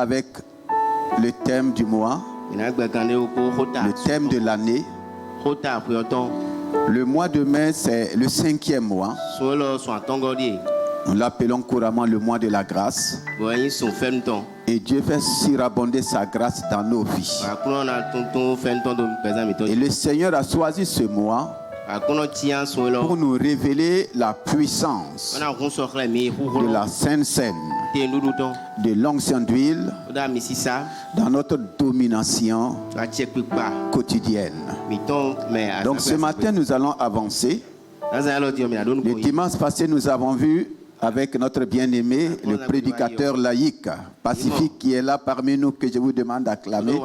avec le thème du mois, le thème de l'année. Le mois de mai, c'est le 5e mois. Nous l'appelons couramment le mois de la grâce. Et Dieu fait surabonder sa grâce dans nos vies. Et le Seigneur a choisi ce mois pour nous révéler la puissance de la Sainte Seine, de l'onction d'huile dans notre domination quotidienne. Donc ce matin, nous allons avancer. Le dimanche passé, nous avons vu avec notre bien-aimé, le prédicateur laïque, Pacifique, qui est là parmi nous, que je vous demande d'acclamer.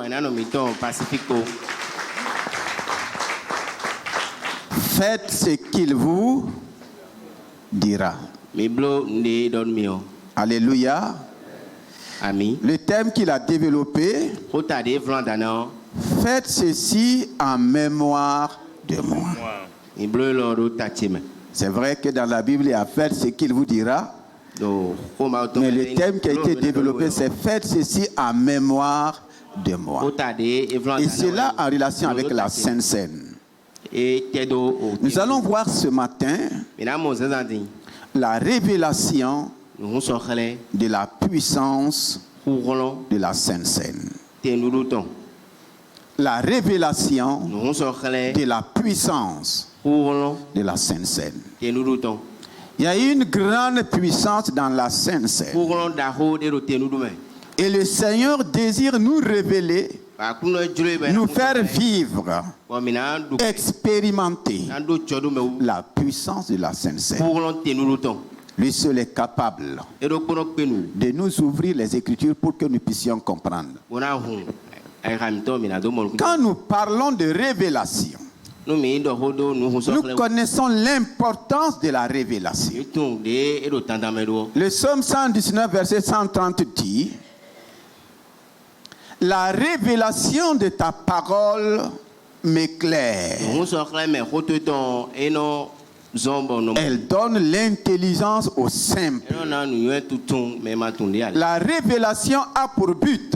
Faites ce qu'il vous dira. Alléluia. Le thème qu'il a développé, faites ceci en mémoire de moi. C'est vrai que dans la Bible, il y a faites ce qu'il vous dira. Mais le thème qui a été développé, c'est faites ceci en mémoire de moi. Et c'est là en relation avec la Sainte Seine. Nous allons voir ce matin la révélation de la puissance de la Sainte Seine. La révélation de la puissance de la Sainte Seine. Il y a une grande puissance dans la Sainte Seine. Et le Seigneur désire nous révéler, nous faire vivre, expérimenter la puissance de la Sainte Seine. Lui seul est capable de nous ouvrir les Écritures pour que nous puissions comprendre. Quand nous parlons de révélation, nous connaissons l'importance de la révélation. Le psaume 119, verset 130 dit: la révélation de ta parole m'éclaire. Elle donne l'intelligence aux simples. La révélation a pour but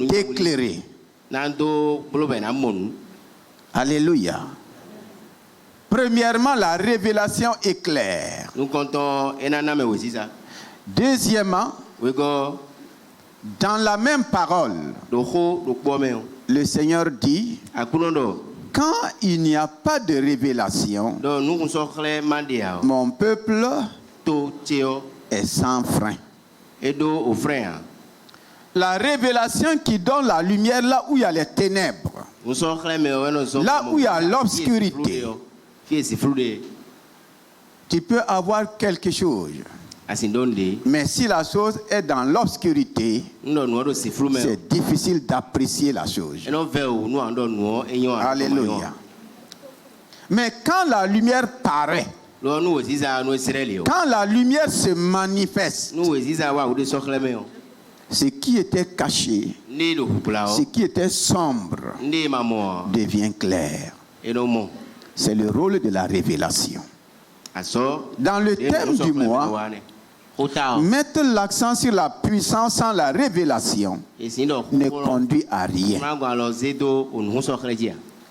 d'éclairer. Alléluia. Premièrement, la révélation éclaire. Deuxièmement, dans la même parole, le Seigneur dit: quand il n'y a pas de révélation, mon peuple est sans frein. La révélation qui donne la lumière là où il y a les ténèbres, là où il y a l'obscurité. Tu peux avoir quelque chose, mais si la chose est dans l'obscurité, c'est difficile d'apprécier la chose. Alléluia. Mais quand la lumière paraît, quand la lumière se manifeste, ce qui était caché, ce qui était sombre, devient clair. C'est le rôle de la révélation. Dans le thème du mois, mettre l'accent sur la puissance sans la révélation ne conduit à rien.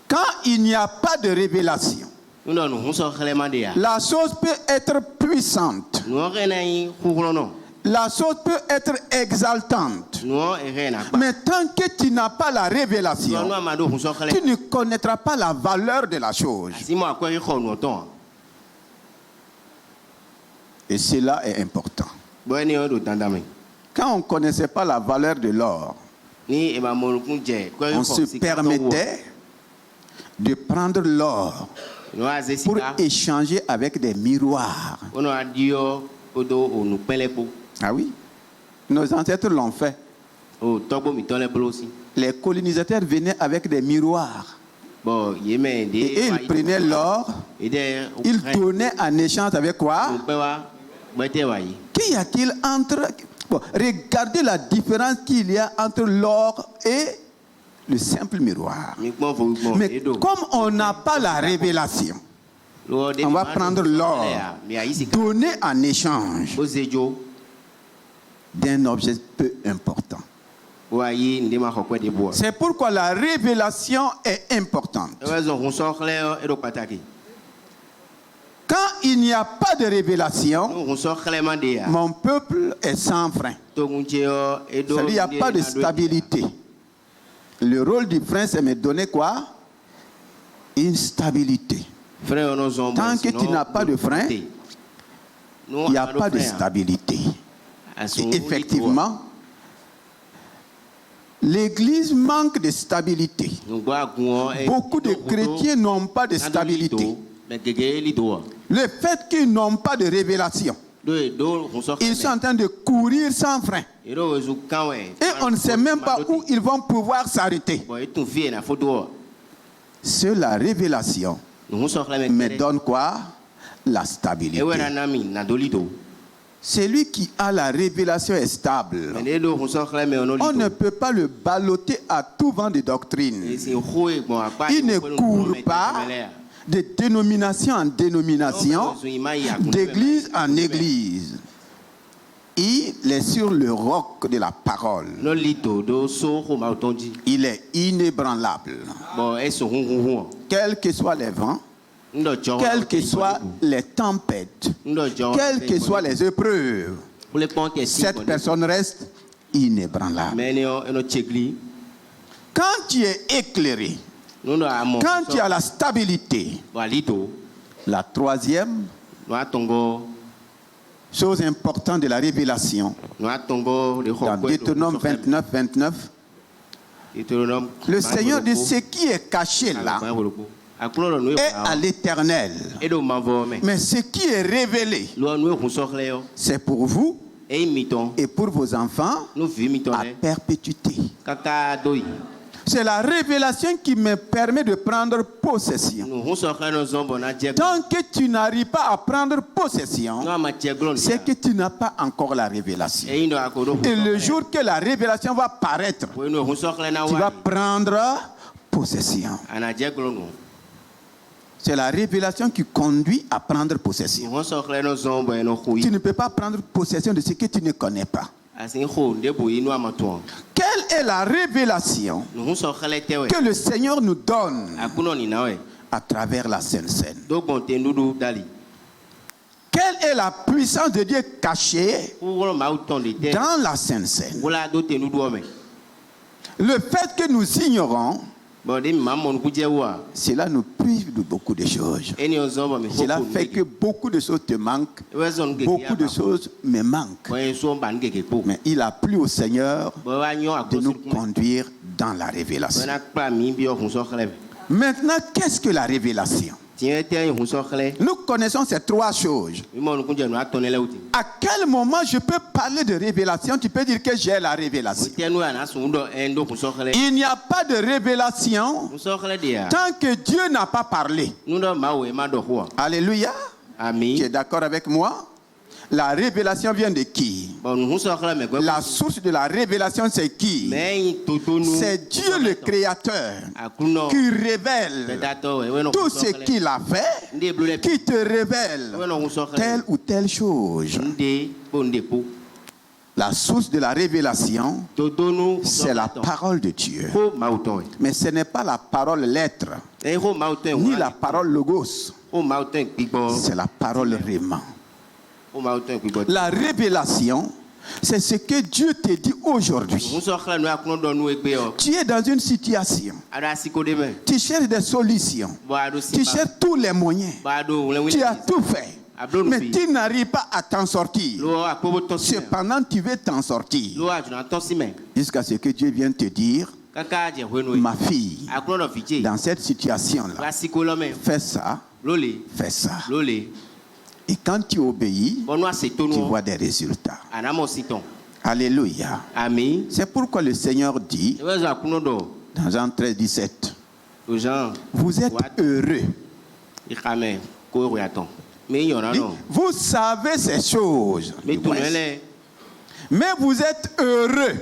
Quand il n'y a pas de révélation, la chose peut être puissante. La chose peut être exaltante. Mais tant que tu n'as pas la révélation, tu ne connaîtras pas la valeur de la chose. Et cela est important. Quand on ne connaissait pas la valeur de l'or, on se permettait de prendre l'or pour échanger avec des miroirs. Ah oui, nos ancêtres l'ont fait. Les colonisateurs venaient avec des miroirs. Et ils prenaient l'or, ils donnaient en échange avec quoi? Qu'y a-t-il entre... regardez la différence qu'il y a entre l'or et le simple miroir. Mais comme on n'a pas la révélation, on va prendre l'or, donner en échange. d'un objet peu important. C'est pourquoi la révélation est importante. Quand il n'y a pas de révélation, mon peuple est sans frein. C'est-à-dire qu'il n'y a pas de stabilité. Le rôle du frein, c'est me donner quoi? Une stabilité. Tant que tu n'as pas de frein, il n'y a pas de stabilité. Et effectivement, l'Église manque de stabilité. Beaucoup de chrétiens n'ont pas de stabilité. Le fait qu'ils n'ont pas de révélation, ils sont en train de courir sans frein. Et on ne sait même pas où ils vont pouvoir s'arrêter. C'est la révélation me donne quoi? La stabilité. Celui qui a la révélation est stable. On ne peut pas le balloter à tout vent de doctrine. Il ne court pas de dénomination en dénomination, d'église en église. Il est sur le roc de la parole. Il est inébranlable. Quels que soient les vents, quelles que soient les tempêtes, quelles que soient les épreuves, cette personne reste inébranlable. Quand tu es éclairé, quand tu as la stabilité, la troisième chose importante de la révélation, dans Deutéronome 29, 29, le Seigneur dit ce qui est caché là est à l'Éternel. Mais ce qui est révélé, c'est pour vous et pour vos enfants à perpétuité. C'est la révélation qui me permet de prendre possession. Tant que tu n'arrives pas à prendre possession, c'est que tu n'as pas encore la révélation. Et le jour que la révélation va paraître, tu vas prendre possession. C'est la révélation qui conduit à prendre possession. Tu ne peux pas prendre possession de ce que tu ne connais pas. Quelle est la révélation que le Seigneur nous donne à travers la Sainte Seine? Quelle est la puissance de Dieu cachée dans la Sainte Seine? Le fait que nous ignorons, cela nous prive de beaucoup de choses. Cela fait que beaucoup de choses te manquent, beaucoup de choses me manquent. Mais il a plu au Seigneur de nous conduire dans la révélation. Maintenant, qu'est-ce que la révélation? Nous connaissons ces trois choses. À quel moment je peux parler de révélation? Tu peux dire que j'ai la révélation. Il n'y a pas de révélation tant que Dieu n'a pas parlé. Alléluia. Amen. Tu es d'accord avec moi? La révélation vient de qui? La source de la révélation, c'est qui? C'est Dieu le Créateur qui révèle tout ce qu'il a fait, qui te révèle telle ou telle chose. La source de la révélation, c'est la parole de Dieu. Mais ce n'est pas la parole lettre, ni la parole logos. C'est la parole réma. La révélation, c'est ce que Dieu te dit aujourd'hui. Tu es dans une situation. Tu cherches des solutions. Tu cherches tous les moyens. Tu as tout fait. Mais tu n'arrives pas à t'en sortir. Cependant, tu veux t'en sortir. Jusqu'à ce que Dieu vienne te dire, ma fille, dans cette situation-là, fais ça, fais ça. Et quand tu obéis, tu vois des résultats. Alléluia. Amen. C'est pourquoi le Seigneur dit, dans Jean 13, 17, vous êtes heureux. Vous savez ces choses. Mais vous êtes heureux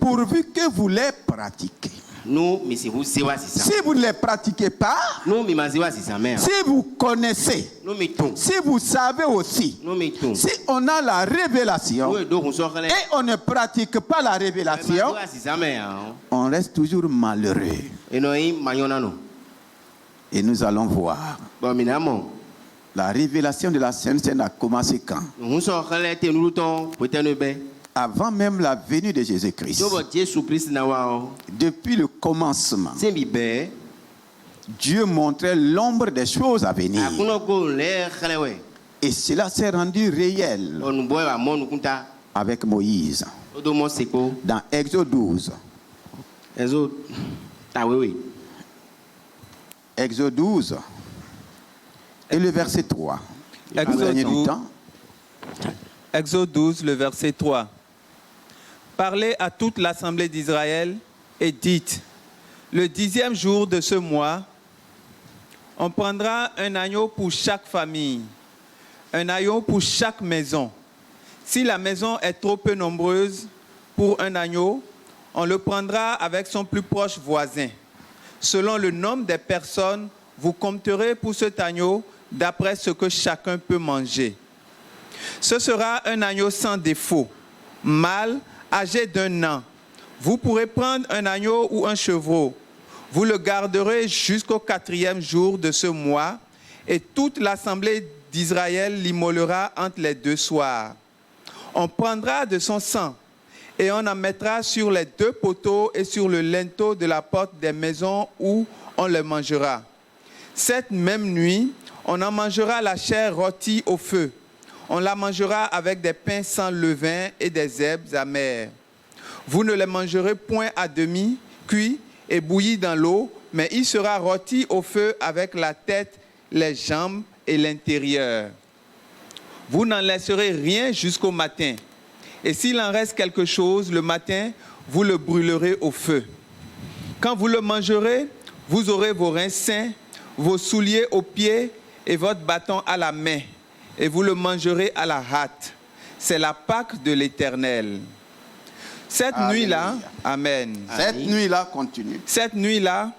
pourvu que vous les pratiquez. Si vous ne les pratiquez pas, si vous connaissez, si vous savez aussi, si on a la révélation et on ne pratique pas la révélation, on reste toujours malheureux. Et nous allons voir. La révélation de la Sainte Seine a commencé quand? Avant même la venue de Jésus-Christ. Depuis le commencement, Dieu montrait l'ombre des choses à venir. Et cela s'est rendu réel avec Moïse. Dans Exode 12. Exode 12. Et le verset 3. Exode 12, le verset 3. Parlez à toute l'assemblée d'Israël et dites, le 10e jour de ce mois, on prendra un agneau pour chaque famille, un agneau pour chaque maison. Si la maison est trop peu nombreuse pour un agneau, on le prendra avec son plus proche voisin. Selon le nombre des personnes, vous compterez pour cet agneau d'après ce que chacun peut manger. Ce sera un agneau sans défaut, mâle, âgé d'1 an. Vous pourrez prendre un agneau ou un chevreau. Vous le garderez jusqu'au 4e jour de ce mois et toute l'assemblée d'Israël l'immolera entre les 2 soirs. On prendra de son sang et on en mettra sur les 2 poteaux et sur le linteau de la porte des maisons où on le mangera. Cette même nuit, on en mangera la chair rôtie au feu. On la mangera avec des pains sans levain et des herbes amères. Vous ne les mangerez point à demi, cuits et bouillis dans l'eau, mais il sera rôti au feu avec la tête, les jambes et l'intérieur. Vous n'en laisserez rien jusqu'au matin. Et s'il en reste quelque chose le matin, vous le brûlerez au feu. Quand vous le mangerez, vous aurez vos reins sains, vos souliers aux pieds et votre bâton à la main. Et vous le mangerez à la hâte. C'est la Pâque de l'Éternel. Cette nuit-là, amen. Cette nuit-là, continue. Cette nuit-là,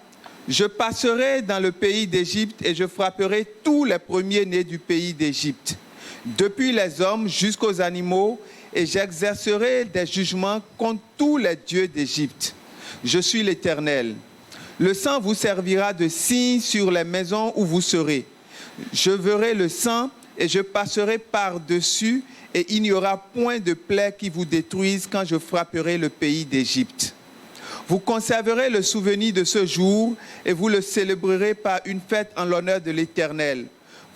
je passerai dans le pays d'Égypte et je frapperai tous les premiers-nés du pays d'Égypte, depuis les hommes jusqu'aux animaux, et j'exercerai des jugements contre tous les dieux d'Égypte. Je suis l'Éternel. Le sang vous servira de signe sur les maisons où vous serez. Je verrai le sang et je passerai par-dessus, et il n'y aura point de plaie qui vous détruise quand je frapperai le pays d'Égypte. Vous conserverez le souvenir de ce jour et vous le célébrerez par une fête en l'honneur de l'Éternel.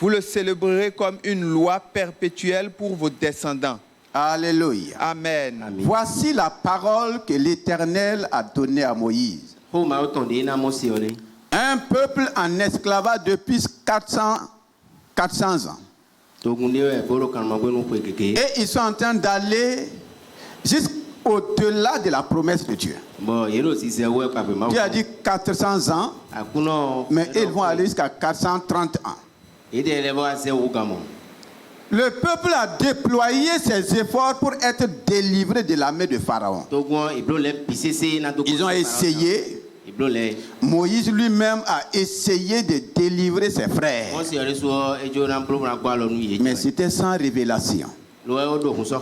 Vous le célébrerez comme une loi perpétuelle pour vos descendants. Alléluia. Amen. Amen. Voici la parole que l'Éternel a donnée à Moïse. Un peuple en esclavage depuis 400 ans. Et ils sont en train d'aller jusqu'au-delà de la promesse de Dieu. Dieu a dit 400 ans, mais ils vont aller jusqu'à 430 ans. Le peuple a déployé ses efforts pour être délivré de la main de Pharaon. Ils ont essayé. Moïse lui-même a essayé de délivrer ses frères. Mais c'était sans révélation.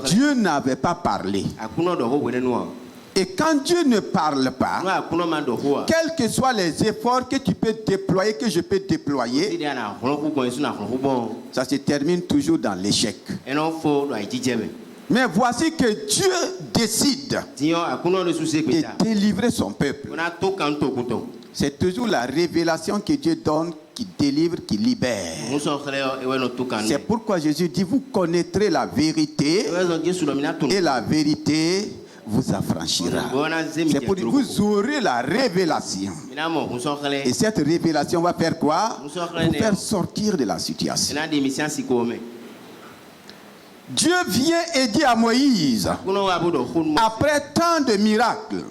Dieu n'avait pas parlé. Et quand Dieu ne parle pas, quels que soient les efforts que tu peux déployer, que je peux déployer, ça se termine toujours dans l'échec. Mais voici que Dieu décide de délivrer son peuple. C'est toujours la révélation que Dieu donne qui délivre, qui libère. C'est pourquoi Jésus dit, vous connaîtrez la vérité et la vérité vous affranchira. C'est pour dire, vous aurez la révélation. Et cette révélation va faire quoi? Vous faire sortir de la situation. Dieu vient et dit à Moïse, après tant de miracles,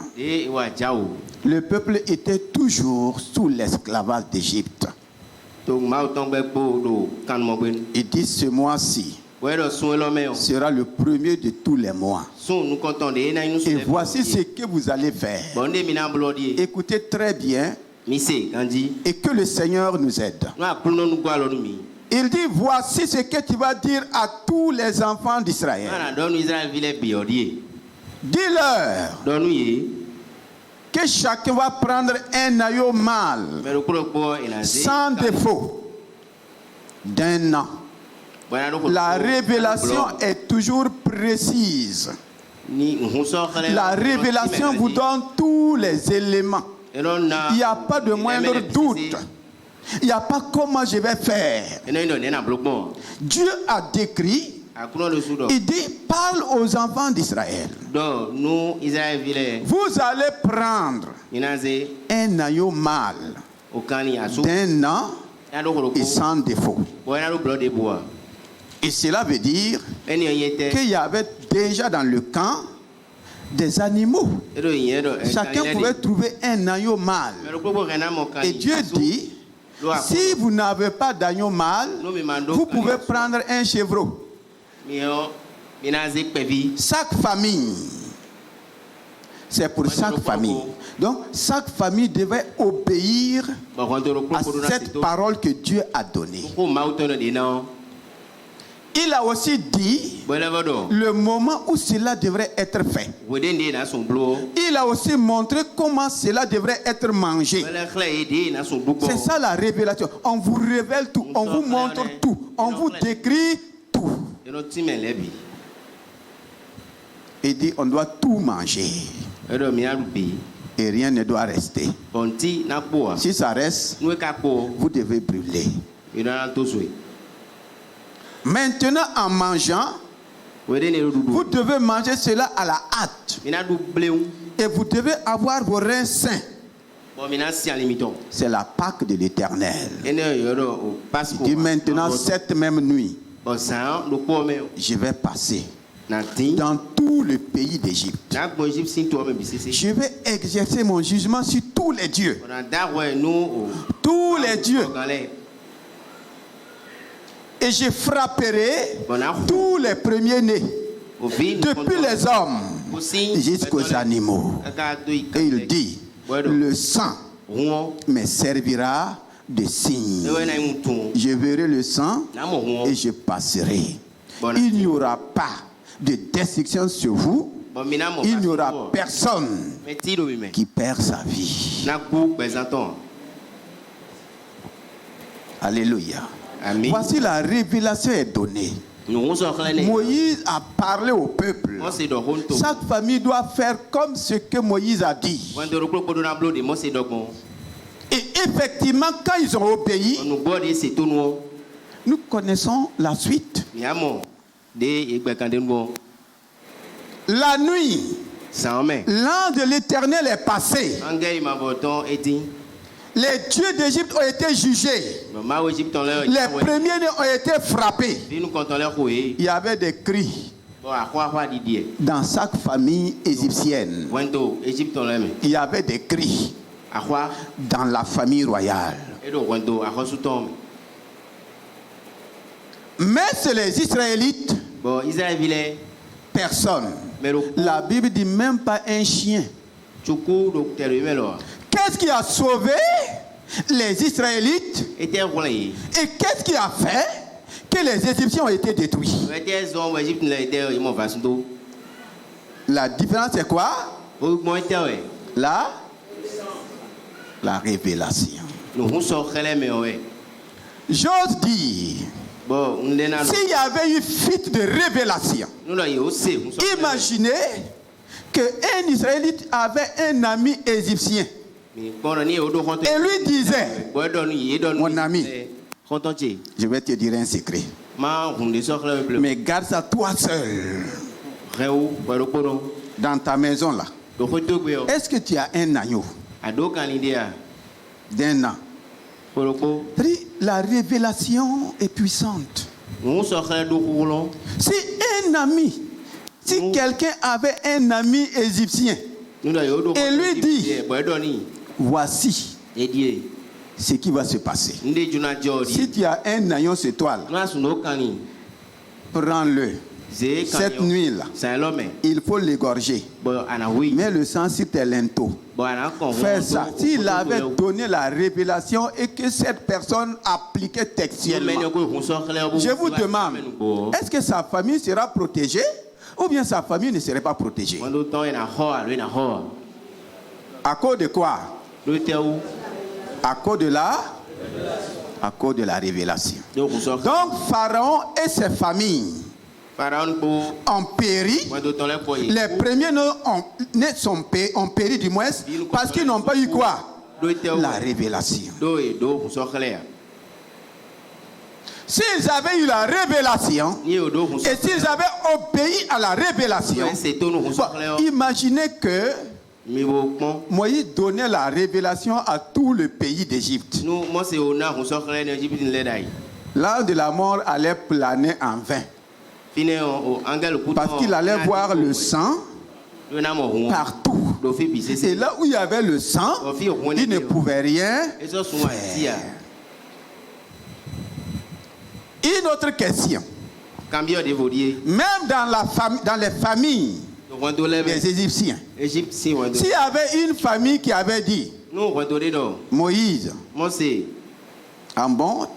le peuple était toujours sous l'esclavage d'Égypte. Il dit ce mois-ci, sera le premier de tous les mois. Et voici ce que vous allez faire. Écoutez très bien et que le Seigneur nous aide. Il dit, voici ce que tu vas dire à tous les enfants d'Israël. Dis-leur que chacun va prendre un agneau mâle sans défaut d'un an. La révélation est toujours précise. La révélation vous donne tous les éléments. Il n'y a pas de moindre doute. Il n'y a pas comment je vais faire. Dieu a décrit. Il dit, parle aux enfants d'Israël. Vous allez prendre un agneau mâle d'un an et sans défaut. Et cela veut dire qu'il y avait déjà dans le camp des animaux. Chacun pouvait trouver un agneau mâle. Et Dieu dit, si vous n'avez pas d'agneau mâle, vous pouvez prendre un chevreau. Chaque famille, c'est pour chaque famille. Donc, chaque famille devait obéir à cette parole que Dieu a donnée. Il a aussi dit le moment où cela devrait être fait. Il a aussi montré comment cela devrait être mangé. C'est ça la révélation. On vous révèle tout, on vous montre tout, on vous décrit tout. Il dit on doit tout manger. Et rien ne doit rester. Si ça reste, vous devez brûler. Maintenant, en mangeant, vous devez manger cela à la hâte. Et vous devez avoir vos reins sains. C'est la Pâque de l'Éternel. Il dit maintenant, cette même nuit, je vais passer dans tout le pays d'Égypte. Je vais exercer mon jugement sur tous les dieux. Tous les dieux. Et je frapperai tous les premiers-nés, depuis les hommes jusqu'aux animaux. Et il dit, le sang me servira de signe. Je verrai le sang et je passerai. Il n'y aura pas de destruction sur vous. Il n'y aura personne qui perd sa vie. Alléluia. Amen. Voici la révélation est donnée. Moïse a parlé au peuple. Chaque famille doit faire comme ce que Moïse a dit. Et effectivement, quand ils ont obéi, nous connaissons la suite. La nuit, l'ange de l'Éternel est passé. Les dieux d'Égypte ont été jugés. Les premiers-nés ont été frappés. Il y avait des cris dans chaque famille égyptienne. Il y avait des cris dans la famille royale. Mais c'est les Israélites, personne. La Bible dit même pas un chien. Qu'est-ce qui a sauvé les Israélites? Et qu'est-ce qui a fait que les Égyptiens ont été détruits? La différence c'est quoi? La révélation. J'ose dire, s'il y avait eu fuite de révélation, imaginez qu'un Israélite avait un ami égyptien. Et lui disait, mon ami, je vais te dire un secret. Mais garde ça toi seul. Dans ta maison là. Est-ce que tu as un agneau d'un an? La révélation est puissante. Si un ami, si quelqu'un avait un ami égyptien et lui dit, voici ce qui va se passer. Si tu as un agneau sur toi, prends-le. Cette nuit-là, il faut l'égorger. Mais le sang sur tes linteaux. Fais ça. S'il avait donné la révélation et que cette personne appliquait textuellement, je vous demande, est-ce que sa famille sera protégée ou bien sa famille ne serait pas protégée? À cause de quoi? À cause de la révélation. Donc Pharaon et ses familles ont péri. Les premiers ont péri du moins parce qu'ils n'ont pas eu quoi? La révélation. S'ils avaient eu la révélation et s'ils avaient obéi à la révélation, imaginez que Moïse donnait la révélation à tout le pays d'Égypte. L'ange de la mort allait planer en vain. Parce qu'il allait voir le sang partout. Et là où il y avait le sang, il ne pouvait rien faire. Une autre question. Même dans les familles des Égyptiens, s'il y avait une famille qui avait dit, Moïse, ah bon,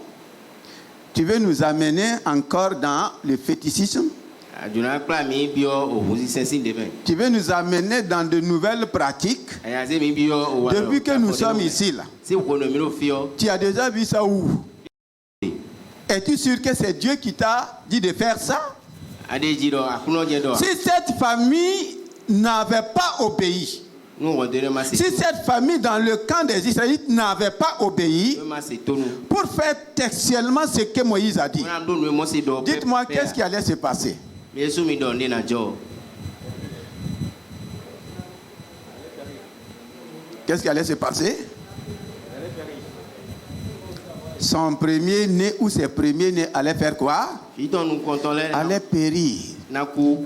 tu veux nous amener encore dans le fétichisme? Tu veux nous amener dans de nouvelles pratiques? Depuis que nous sommes ici, là, tu as déjà vu ça où? Es-tu sûr que c'est Dieu qui t'a dit de faire ça? Si cette famille n'avait pas obéi, si cette famille dans le camp des Israélites n'avait pas obéi pour faire textuellement ce que Moïse a dit, dites-moi qu'est-ce qui allait se passer? Qu'est-ce qui allait se passer? Son premier-né ou ses premiers-nés allaient faire quoi? Allaient périr.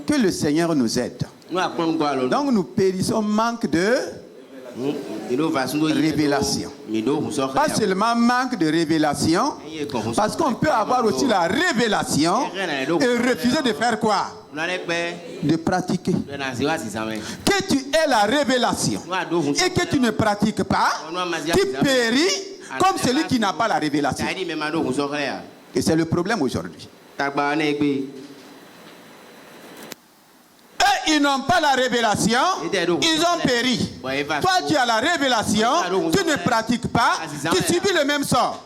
Que le Seigneur nous aide. Donc nous périssons manque de révélation. Pas seulement manque de révélation, parce qu'on peut avoir aussi la révélation et refuser de faire quoi? De pratiquer. Que tu aies la révélation et que tu ne pratiques pas, tu péris comme celui qui n'a pas la révélation. Et c'est le problème aujourd'hui. Ils n'ont pas la révélation, ils ont péri. Toi, tu as la révélation, tu ne pratiques pas, tu subis le même sort.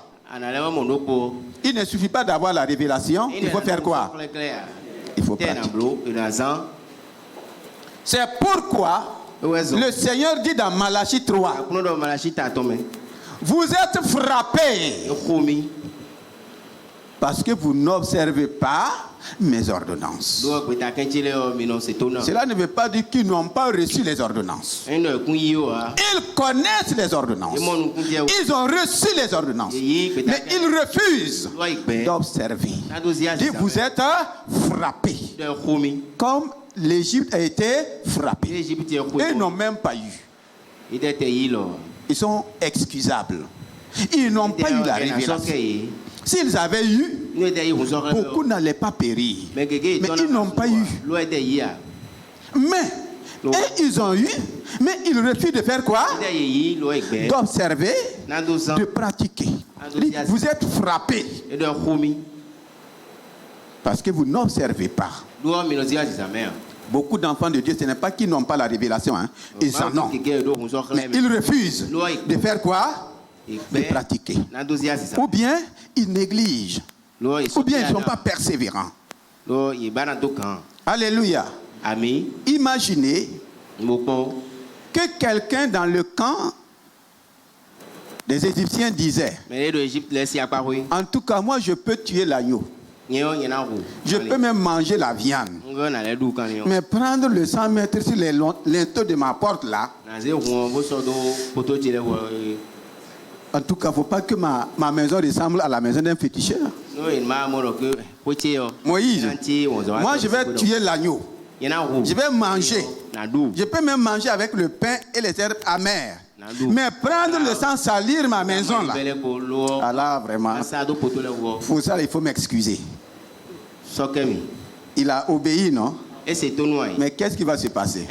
Il ne suffit pas d'avoir la révélation, il faut faire quoi? Il faut pratiquer. C'est pourquoi le Seigneur dit dans Malachie 3, vous êtes frappés parce que vous n'observez pas mes ordonnances. Cela ne veut pas dire qu'ils n'ont pas reçu les ordonnances. Ils connaissent les ordonnances. Ils ont reçu les ordonnances. Mais ils refusent d'observer. Vous êtes frappés. Comme l'Égypte a été frappée. Ils n'ont même pas eu. Ils sont excusables. Ils n'ont pas eu la révélation. S'ils avaient eu, beaucoup n'allaient pas périr. Mais ils n'ont pas eu. Mais ils ont eu, mais ils refusent de faire quoi? D'observer, de pratiquer. Vous êtes frappés parce que vous n'observez pas. Beaucoup d'enfants de Dieu, ce n'est pas qu'ils n'ont pas la révélation, hein. Ils en ont. Mais ils refusent de faire quoi? De pratiquer. Ou bien ils négligent. Ou bien ils ne sont pas persévérants. Alléluia. Imaginez que quelqu'un dans le camp des Égyptiens disait, en tout cas moi je peux tuer l'agneau. Je peux même manger la viande. Mais prendre le sang, mettre sur les linteaux de ma porte là. En tout cas, il ne faut pas que ma maison ressemble à la maison d'un féticheur. Moïse, moi je vais tuer l'agneau. Je vais manger. Je peux même manger avec le pain et les herbes amères. Mais prendre le sang, salir ma maison là. Alors vraiment, pour ça il faut m'excuser. Il a obéi, non? Mais qu'est-ce qui va se passer?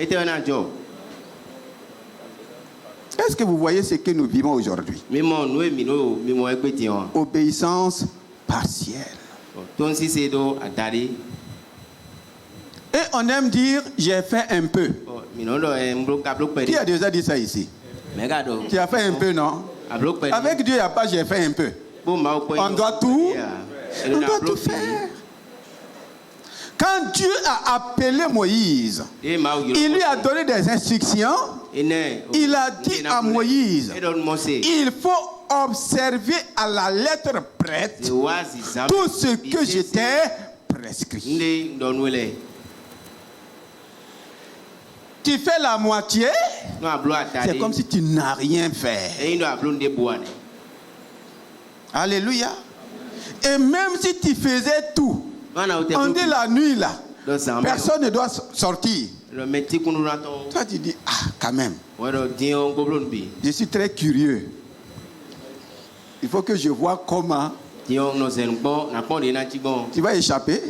Est-ce que vous voyez ce que nous vivons aujourd'hui? Obéissance partielle. Et on aime dire, j'ai fait un peu. Qui a déjà dit ça ici? Tu as fait un peu, non? Avec Dieu, il n'y a pas j'ai fait un peu. On doit tout faire. Quand Dieu a appelé Moïse, il lui a donné des instructions. Il a dit à Moïse, il faut observer à la lettre près tout ce que je t'ai prescrit. Tu fais la moitié, c'est comme si tu n'as rien fait. Alléluia. Et même si tu faisais tout, on dit la nuit là, personne ne doit sortir. Toi tu dis, ah quand même, je suis très curieux. Il faut que je vois comment tu vas échapper.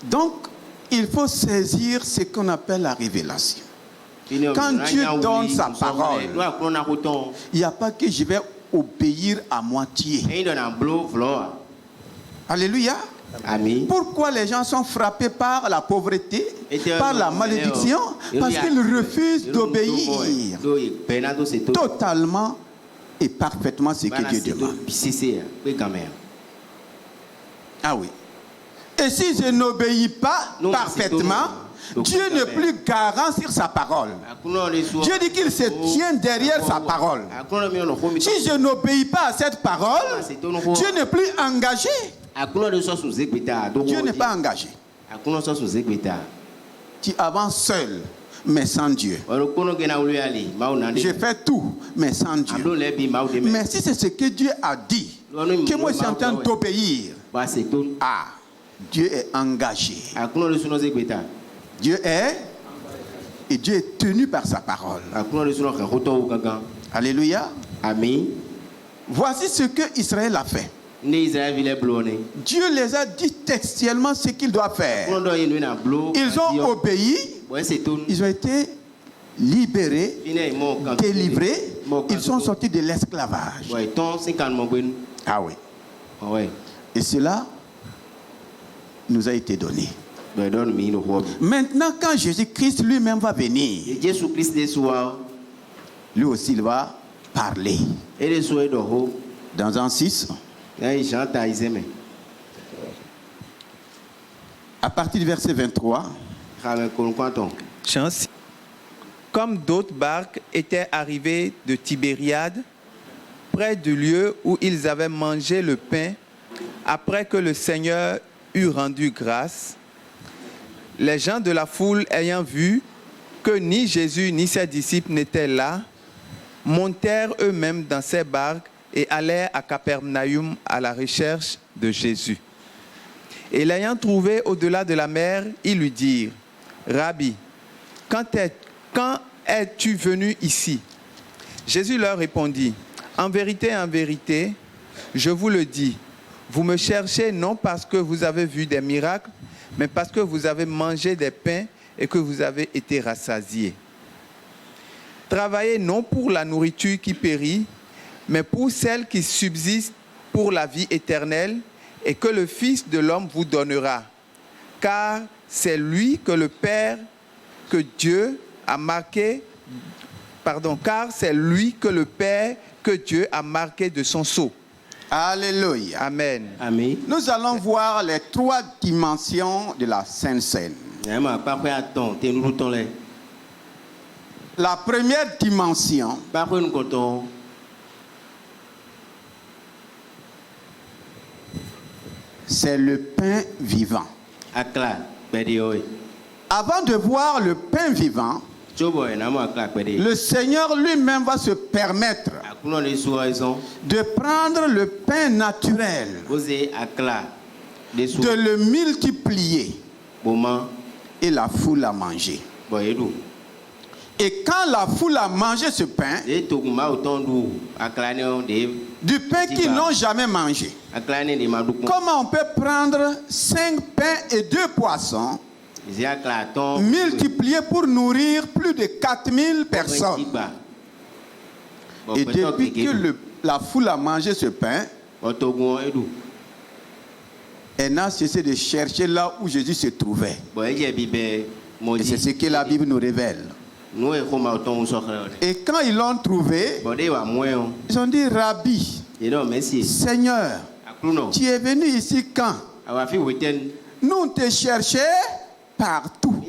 Donc, il faut saisir ce qu'on appelle la révélation. Quand Dieu donne sa parole, il n'y a pas que je vais obéir à moitié. Alléluia. Amen. Pourquoi les gens sont frappés par la pauvreté, par la malédiction? Parce qu'ils refusent d'obéir totalement et parfaitement ce que Dieu demande. Ah oui. Et si je n'obéis pas parfaitement, Dieu n'est plus garant sur sa parole. Dieu dit qu'il se tient derrière sa parole. Si je n'obéis pas à cette parole, Dieu n'est plus engagé. Dieu n'est pas engagé. Tu avances seul, mais sans Dieu. Je fais tout, mais sans Dieu. Mais si c'est ce que Dieu a dit, que moi je suis en train d'obéir, ah, Dieu est engagé. Dieu est et Dieu est tenu par sa parole. Alléluia. Amen. Voici ce que Israël a fait. Dieu les a dit textuellement ce qu'ils doivent faire. Ils ont obéi. Ils ont été libérés, délivrés. Ils sont sortis de l'esclavage. Ah oui. Et cela nous a été donné. Maintenant, quand Jésus-Christ lui-même va venir, lui aussi il va parler. Dans Jean 6, à partir du verset 23, comme d'autres barques étaient arrivées de Tibériade, près du lieu où ils avaient mangé le pain, après que le Seigneur eut rendu grâce, les gens de la foule ayant vu que ni Jésus ni ses disciples n'étaient là, montèrent eux-mêmes dans ces barques et allèrent à Capernaum à la recherche de Jésus. Et l'ayant trouvé au-delà de la mer, ils lui dirent, « Rabbi, quand es-tu venu ici ?» Jésus leur répondit, « En vérité, je vous le dis, vous me cherchez non parce que vous avez vu des miracles, mais parce que vous avez mangé des pains et que vous avez été rassasiés. Travaillez non pour la nourriture qui périt, mais pour celle qui subsiste pour la vie éternelle et que le Fils de l'homme vous donnera. Car c'est lui que le Père, que Dieu a marqué, car c'est lui que le Père, que Dieu a marqué de son sceau. » Alléluia. Amen. Amen. Nous allons voir les 3 dimensions de la Sainte Seine. La première dimension, c'est le pain vivant. Avant de voir le pain vivant, le Seigneur lui-même va se permettre de prendre le pain naturel, de le multiplier et la foule à manger. Et quand la foule a mangé ce pain, du pain qu'ils n'ont jamais mangé, comment on peut prendre 5 pains et 2 poissons, multipliés pour nourrir plus de 4000 personnes? Et depuis que la foule a mangé ce pain, elle n'a cessé de chercher là où Jésus se trouvait. Et c'est ce que la Bible nous révèle. Et quand ils l'ont trouvé, ils ont dit: Rabbi, Seigneur, tu es venu ici quand? Nous te cherchons partout.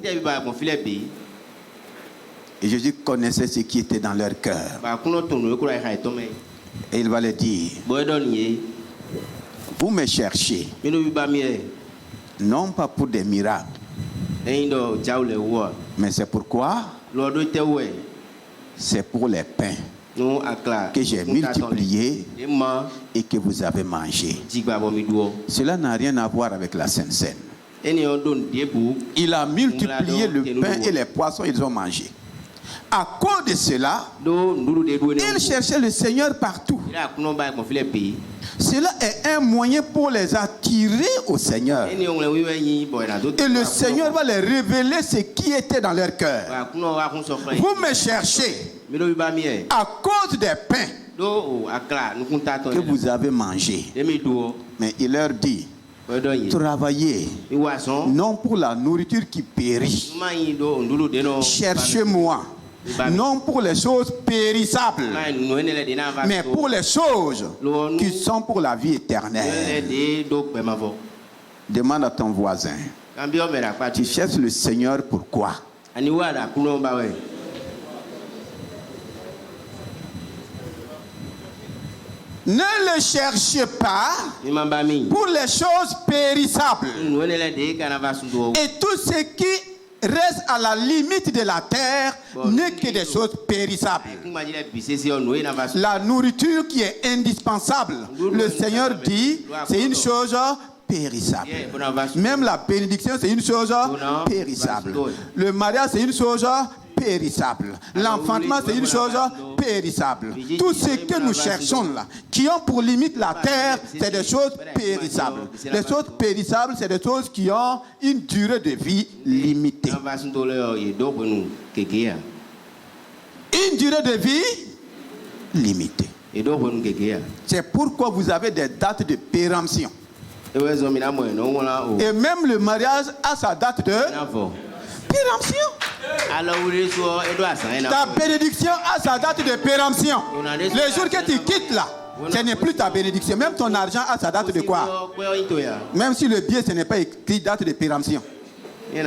Et Jésus connaissait ce qui était dans leur cœur. Et il va leur dire: vous me cherchez, non pas pour des miracles, mais c'est pourquoi? C'est pour les pains que j'ai multipliés et que vous avez mangé. Cela n'a rien à voir avec la Sainte Seine. Il a multiplié le pain et les poissons, ils ont mangé. À cause de cela, ils cherchaient le Seigneur partout. Cela est un moyen pour les attirer au Seigneur. Et le Seigneur va les révéler ce qui était dans leur cœur. Vous me cherchez à cause des pains que vous avez mangés. Mais il leur dit: travaillez non pour la nourriture qui périt. Cherchez-moi non pour les choses périssables, mais pour les choses qui sont pour la vie éternelle. Demande à ton voisin: tu cherches le Seigneur pourquoi? Ne le cherchez pas pour les choses périssables. Et tout ce qui reste à la limite de la terre n'est que des choses périssables. La nourriture qui est indispensable, le Seigneur dit, c'est une chose périssable. Même la bénédiction, c'est une chose périssable. Le mariage, c'est une chose périssable. L'enfantement, c'est une chose périssable. Tout ce que nous cherchons là, qui ont pour limite la terre, c'est des choses périssables. Les choses périssables, c'est des choses qui ont une durée de vie limitée. Une durée de vie limitée. C'est pourquoi vous avez des dates de péremption. Et même le mariage a sa date de péremption. Ta bénédiction a sa date de péremption. Le jour que tu quittes là, ce n'est plus ta bénédiction. Même ton argent a sa date de quoi? Même si le billet, ce n'est pas écrit date de péremption. Ne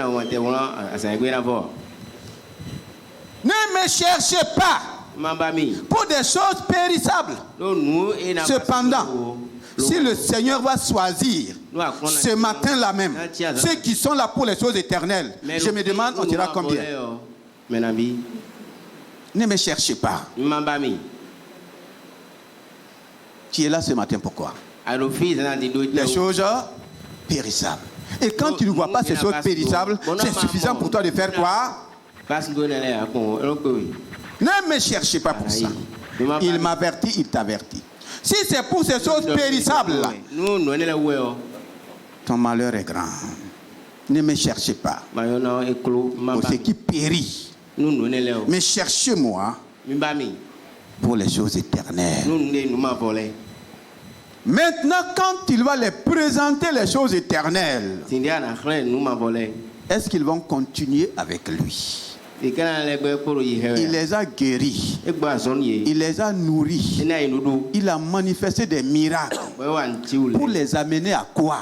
me cherchez pas pour des choses périssables. Cependant, si le Seigneur va choisir ce matin-là même ceux qui sont là pour les choses éternelles, je me demande, on dira combien? Ne me cherchez pas. Tu es là ce matin pourquoi? Les choses périssables. Et quand tu ne vois pas ces choses périssables, c'est suffisant pour toi de faire quoi? Ne me cherchez pas pour ça. Il m'avertit, il t'avertit. Si c'est pour ces choses périssables là, ton malheur est grand. Ne me cherchez pas pour ce qui périt. Mais cherchez-moi pour les choses éternelles. Maintenant, quand il va les présenter les choses éternelles, est-ce qu'ils vont continuer avec lui? Il les a guéris. Il les a nourris. Il a manifesté des miracles pour les amener à quoi?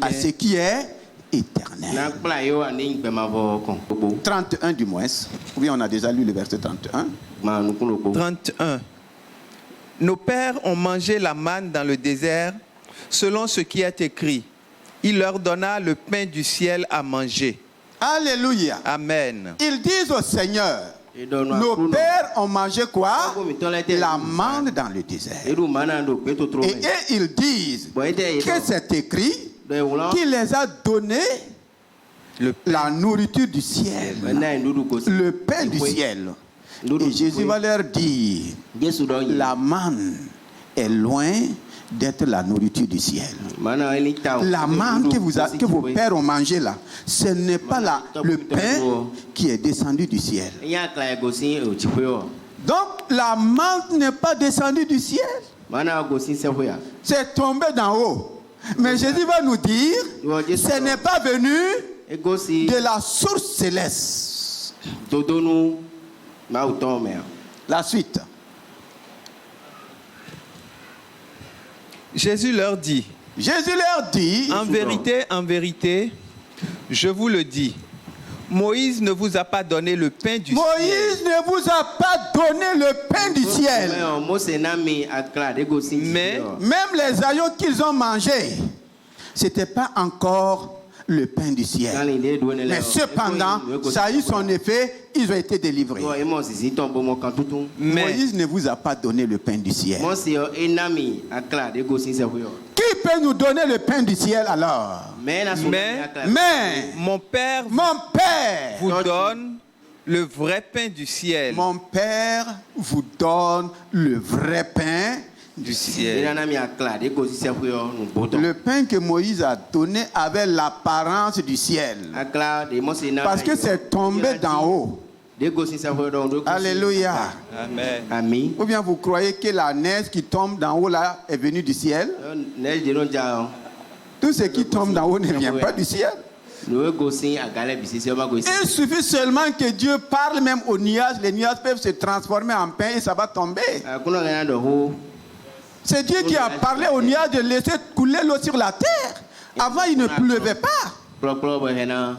À ce qui est éternel. 31 du moins. Oui, on a déjà lu le verset 31. 31. Nos pères ont mangé la manne dans le désert selon ce qui est écrit. Il leur donna le pain du ciel à manger. Alléluia. Amen. Ils disent au Seigneur: nos pères ont mangé quoi? La manne dans le désert. Et ils disent que c'est écrit qu'il les a donné la nourriture du ciel, le pain du ciel. Et Jésus va leur dire, la manne est loin d'être la nourriture du ciel. La manne que vos pères ont mangé là, ce n'est pas le pain qui est descendu du ciel. Donc la manne n'est pas descendue du ciel. C'est tombé d'en haut. Mais Jésus va nous dire, ce n'est pas venu de la source céleste. La suite. Jésus leur dit, en vérité, je vous le dis, Moïse ne vous a pas donné le pain du ciel. Moïse ne vous a pas donné le pain du ciel. Mais même les agneaux qu'ils ont mangés, ce n'était pas encore le pain du ciel. Mais cependant, ça a eu son effet, ils ont été délivrés. Moïse ne vous a pas donné le pain du ciel. Qui peut nous donner le pain du ciel alors? Mais mon Père vous donne le vrai pain du ciel. Mon Père vous donne le vrai pain du ciel. Le pain que Moïse a donné avait l'apparence du ciel. Parce que c'est tombé d'en haut. Alléluia. Amen. Ou bien vous croyez que la neige qui tombe d'en haut là est venue du ciel? Tout ce qui tombe d'en haut ne vient pas du ciel. Il suffit seulement que Dieu parle même aux nuages. Les nuages peuvent se transformer en pain et ça va tomber. C'est Dieu qui a parlé aux nuages de laisser couler l'eau sur la terre. Avant, il ne pleuvait pas.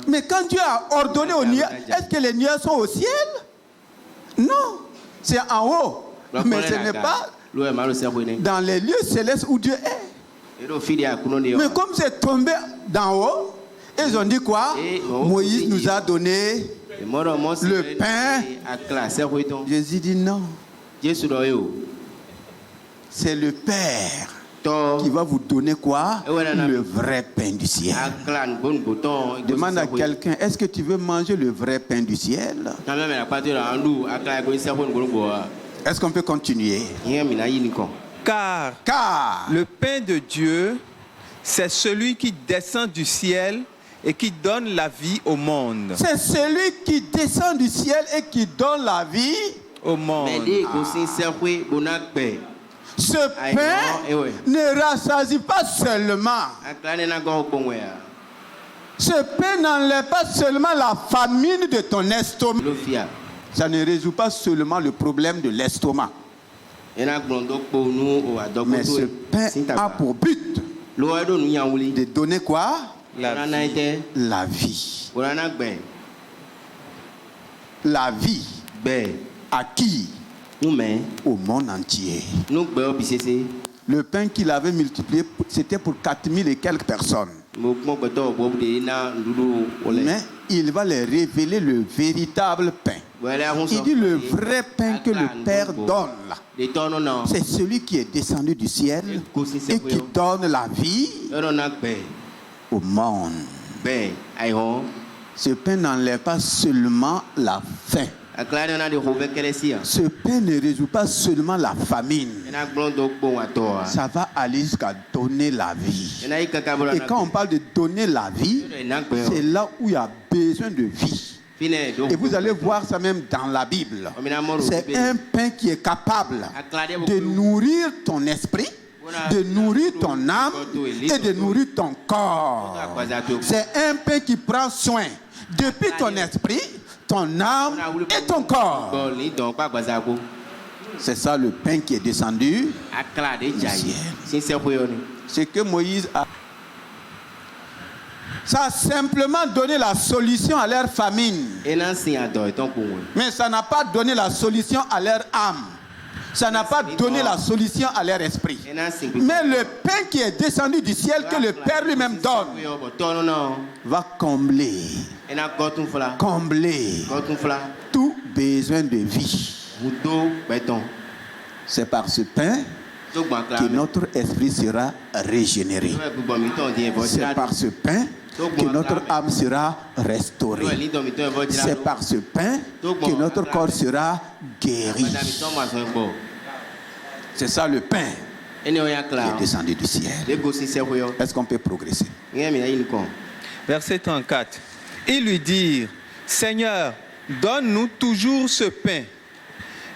Mais quand Dieu a ordonné aux nuages, est-ce que les nuages sont au ciel? Non, c'est en haut. Mais ce n'est pas dans les lieux célestes où Dieu est. Mais comme c'est tombé d'en haut, ils ont dit quoi? Moïse nous a donné le pain. Jésus dit non. C'est le Père qui va vous donner quoi? Le vrai pain du ciel. Demande à quelqu'un, est-ce que tu veux manger le vrai pain du ciel? Est-ce qu'on peut continuer? Car le pain de Dieu, c'est celui qui descend du ciel et qui donne la vie au monde. C'est celui qui descend du ciel et qui donne la vie au monde. Ce pain ne rassasie pas seulement. Ce pain n'enlève pas seulement la famine de ton estomac. Ça ne résout pas seulement le problème de l'estomac. Mais ce pain a pour but de donner quoi? La vie. La vie. À qui? Au monde entier. Le pain qu'il avait multiplié, c'était pour 4000 et quelques personnes. Mais il va leur révéler le véritable pain. Il dit le vrai pain que le Père donne. C'est celui qui est descendu du ciel et qui donne la vie au monde. Ce pain n'enlève pas seulement la faim. Ce pain ne résout pas seulement la famine. Ça va aller jusqu'à donner la vie. Et quand on parle de donner la vie, c'est là où il y a besoin de vie. Et vous allez voir ça même dans la Bible. C'est un pain qui est capable de nourrir ton esprit, de nourrir ton âme et de nourrir ton corps. C'est un pain qui prend soin depuis ton esprit, ton âme et ton corps. C'est ça le pain qui est descendu du ciel. C'est que Moïse a... Ça a simplement donné la solution à leur famine. Mais ça n'a pas donné la solution à leur âme. Ça n'a pas donné la solution à leur esprit. Mais le pain qui est descendu du ciel, que le Père lui-même donne, va combler tout besoin de vie. C'est par ce pain que notre esprit sera régénéré. C'est par ce pain que notre âme sera restaurée. C'est par ce pain que notre corps sera guéri. C'est ça le pain qui est descendu du ciel. Est-ce qu'on peut progresser? Verset 34. Ils lui dirent, Seigneur, donne-nous toujours ce pain.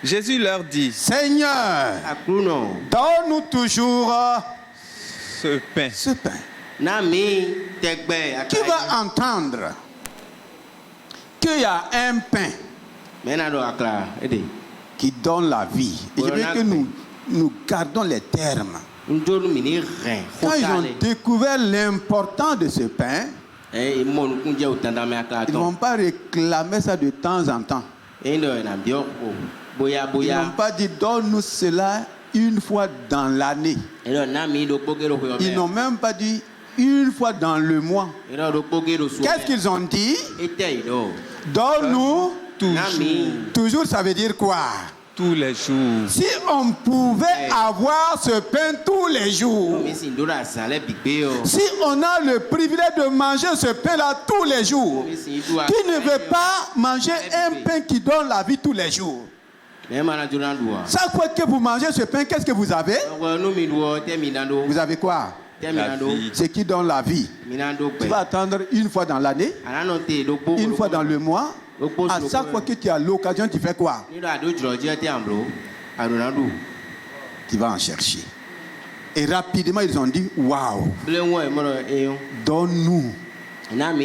Jésus leur dit, Seigneur, donne-nous toujours ce pain. Ce pain. Qui va entendre qu'il y a un pain qui donne la vie? Et je veux que nous gardons les termes. Quand ils ont découvert l'importance de ce pain, ils ne vont pas réclamer ça de temps en temps. Ils n'ont pas dit donne-nous cela une fois dans l'année. Ils n'ont même pas dit une fois dans le mois. Qu'est-ce qu'ils ont dit? Donne-nous toujours, ça veut dire quoi? Tous les jours. Si on pouvait avoir ce pain tous les jours, si on a le privilège de manger ce pain-là tous les jours, qui ne veut pas manger un pain qui donne la vie tous les jours? Chaque fois que vous mangez ce pain, qu'est-ce que vous avez? Vous avez quoi? Ce qui donne la vie. Tu vas attendre une fois dans l'année, une fois dans le mois. À chaque fois que tu as l'occasion, tu fais quoi? Tu vas en chercher. Et rapidement, ils ont dit, waouh, donne-nous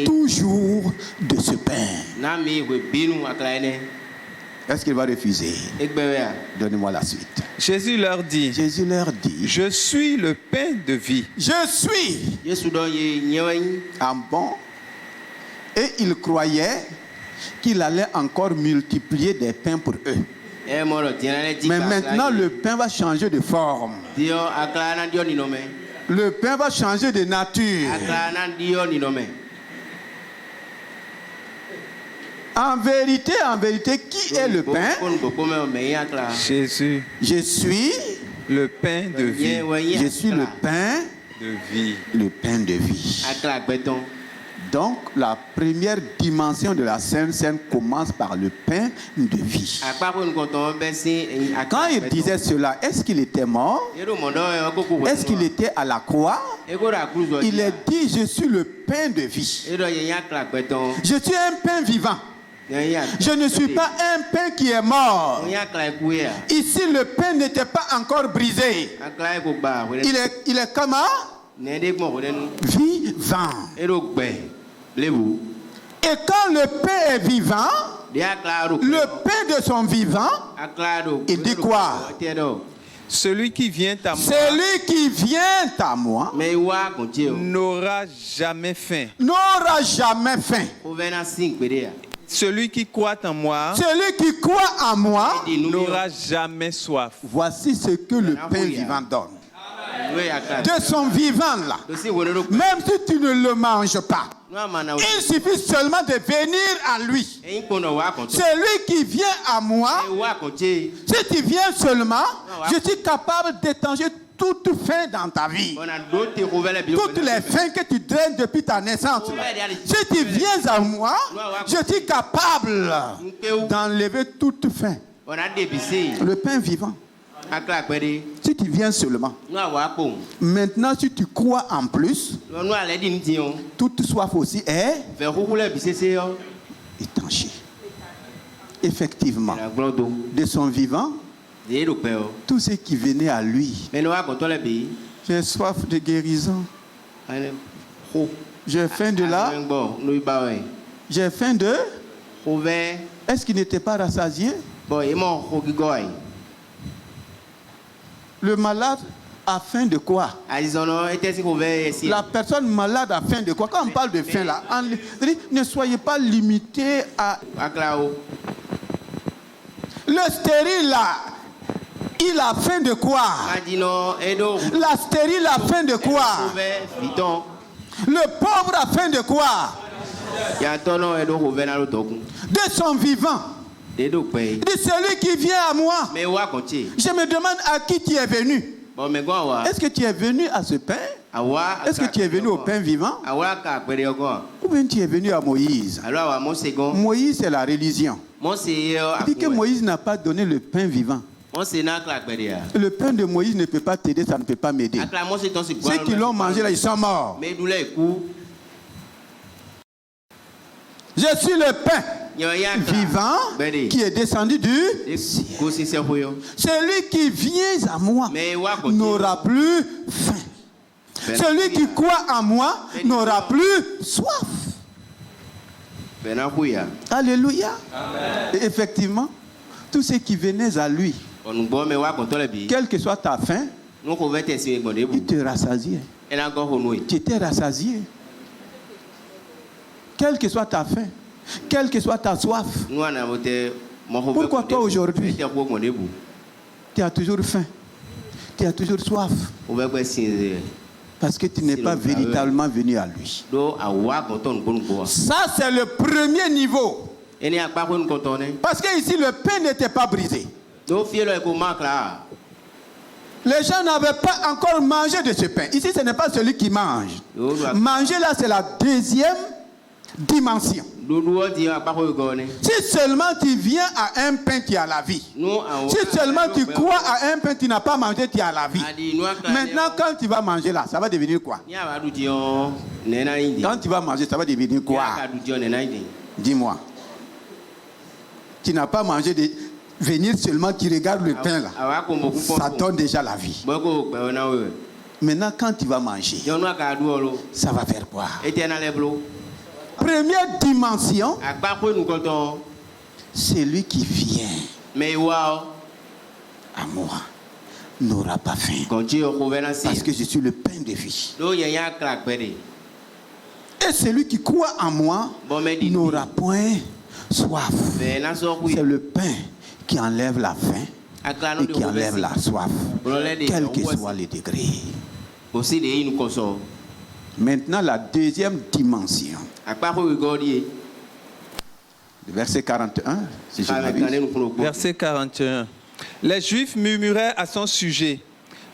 toujours de ce pain. Est-ce qu'il va refuser? Donnez-moi la suite. Jésus leur dit, je suis le pain de vie. Je suis. Ah bon? Et ils croyaient qu'il allait encore multiplier des pains pour eux. Mais maintenant, le pain va changer de forme. Le pain va changer de nature. En vérité, qui est le pain? Jésus. Je suis le pain de vie. Je suis le pain de vie. Le pain de vie. Donc, la première dimension de la Sainte Seine commence par le pain de vie. Quand il disait cela, est-ce qu'il était mort? Est-ce qu'il était à la croix? Il a dit, je suis le pain de vie. Je suis un pain vivant. Je ne suis pas un pain qui est mort. Ici, le pain n'était pas encore brisé. Il est comment? Vivant. Et quand le pain est vivant, le pain de son vivant, il dit quoi? Celui qui vient à moi, n'aura jamais faim. N'aura jamais faim. Celui qui croit en moi, n'aura jamais soif. Voici ce que le pain vivant donne. De son vivant là, même si tu ne le manges pas, il suffit seulement de venir à lui. Celui qui vient à moi, si tu viens seulement, je suis capable d'étanger toute faim dans ta vie. Toutes les faims que tu draines depuis ta naissance. Si tu viens à moi, je suis capable d'enlever toute faim. Le pain vivant. Si tu viens seulement. Maintenant, si tu crois en plus, toute soif aussi est étanchée. Effectivement, de son vivant, tous ceux qui venaient à lui, j'ai soif de guérison, j'ai faim de là, j'ai faim de... Est-ce qu'il n'était pas rassasié? Le malade a faim de quoi? La personne malade a faim de quoi? Quand on parle de faim là, ne soyez pas limité à... Le stérile là, il a faim de quoi? La stérile a faim de quoi? Le pauvre a faim de quoi? De son vivant. De celui qui vient à moi. Je me demande à qui tu es venu. Est-ce que tu es venu à ce pain? Est-ce que tu es venu au pain vivant? Ou bien tu es venu à Moïse? Moïse, c'est la religion. Il dit que Moïse n'a pas donné le pain vivant. Le pain de Moïse ne peut pas t'aider, ça ne peut pas m'aider. Ceux qui l'ont mangé là, ils sont morts. Je suis le pain vivant qui est descendu du ciel. Celui qui vient à moi n'aura plus faim. Celui qui croit en moi n'aura plus soif. Alléluia. Et effectivement, tous ceux qui venaient à lui, quelle que soit ta faim, il te rassasiait. Tu étais rassasié. Quelle que soit ta faim, quelle que soit ta soif. Pourquoi toi aujourd'hui, tu as toujours faim, tu as toujours soif? Parce que tu n'es pas véritablement venu à lui. Ça, c'est le premier niveau. Parce que ici, le pain n'était pas brisé. Les gens n'avaient pas encore mangé de ce pain. Ici, ce n'est pas celui qui mange. Manger là, c'est la deuxième dimension. Si seulement tu viens à un pain, tu as la vie. Si seulement tu crois à un pain, tu n'as pas mangé, tu as la vie. Maintenant, quand tu vas manger là, ça va devenir quoi? Quand tu vas manger, ça va devenir quoi? Dis-moi. Tu n'as pas mangé de... Venir seulement, tu regardes le pain là. Ça donne déjà la vie. Maintenant, quand tu vas manger, ça va faire quoi? Première dimension, celui qui vient à moi n'aura pas faim. Parce que je suis le pain de vie. Et celui qui croit en moi n'aura point soif. C'est le pain qui enlève la faim et qui enlève la soif, quel que soit le degré. Maintenant, la deuxième dimension. Verset 41, si je m'abuse. Verset 41. Les Juifs murmuraient à son sujet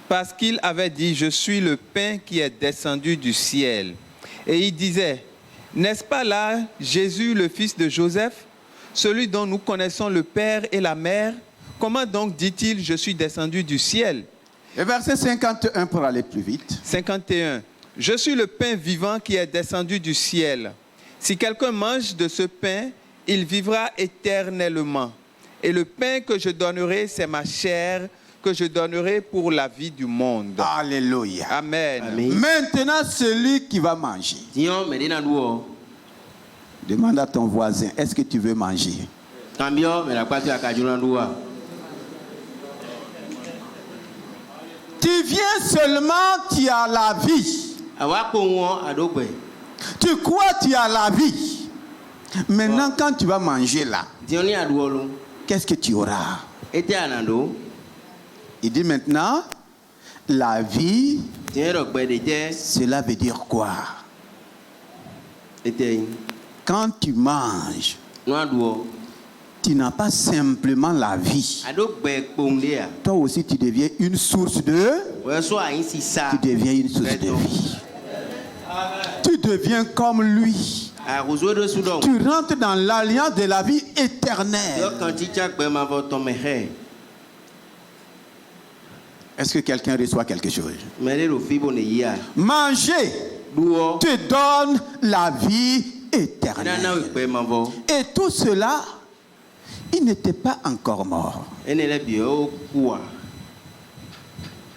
parce qu'il avait dit « Je suis le pain qui est descendu du ciel ». Et il disait « N'est-ce pas là Jésus, le fils de Joseph, celui dont nous connaissons le père et la mère? Comment donc dit-il « Je suis descendu du ciel » Et verset 51 pour aller plus vite. 51. « Je suis le pain vivant qui est descendu du ciel. Si quelqu'un mange de ce pain, il vivra éternellement. Et le pain que je donnerai, c'est ma chair que je donnerai pour la vie du monde. » Alléluia. Amen. Maintenant, celui qui va manger. Demande à ton voisin, est-ce que tu veux manger? Tu viens seulement, tu as la vie. Tu crois, tu as la vie. Maintenant, quand tu vas manger là, qu'est-ce que tu auras? Il dit maintenant, la vie, cela veut dire quoi? Quand tu manges, tu n'as pas simplement la vie. Toi aussi, tu deviens une source de... Tu deviens une source de vie. Tu deviens comme lui. Tu rentres dans l'alliance de la vie éternelle. Est-ce que quelqu'un reçoit quelque chose? Manger te donne la vie éternelle. Et tout cela, il n'était pas encore mort.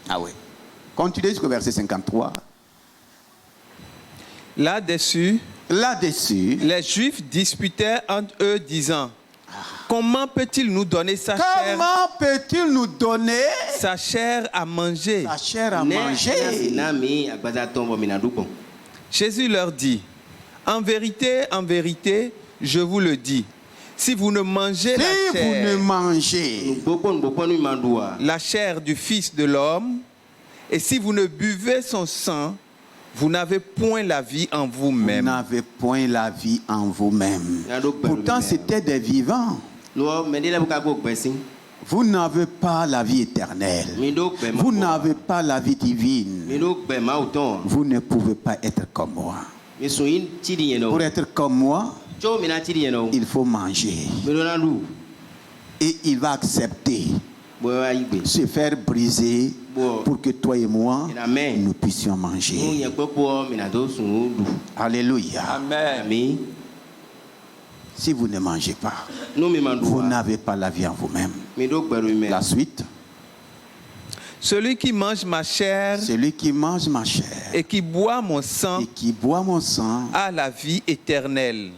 Ah oui. Continuez jusqu'au verset 53. Là-dessus, les Juifs disputaient entre eux, disant « Comment peut-il nous donner sa chair à manger ?» Jésus leur dit « En vérité, je vous le dis, si vous ne mangez la chair du Fils de l'homme, et si vous ne buvez son sang, vous n'avez point la vie en vous-même. » Vous n'avez point la vie en vous-même. Pourtant, c'était des vivants. Vous n'avez pas la vie éternelle. Vous n'avez pas la vie divine. Vous ne pouvez pas être comme moi. Pour être comme moi, il faut manger. Et il va accepter se faire briser pour que toi et moi, nous puissions manger. Alléluia. Amen. Si vous ne mangez pas, vous n'avez pas la vie en vous-même. La suite. Celui qui mange ma chair, et qui boit mon sang, a la vie éternelle.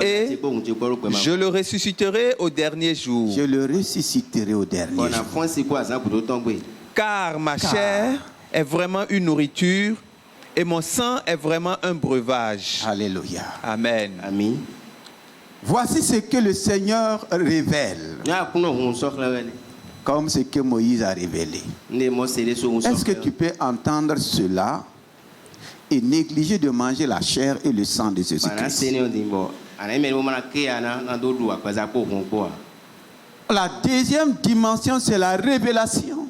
Et je le ressusciterai au dernier jour. Car ma chair est vraiment une nourriture et mon sang est vraiment un breuvage. Alléluia. Amen. Voici ce que le Seigneur révèle. Comme ce que Moïse a révélé. Est-ce que tu peux entendre cela et négliger de manger la chair et le sang de Jésus-Christ? La deuxième dimension, c'est la révélation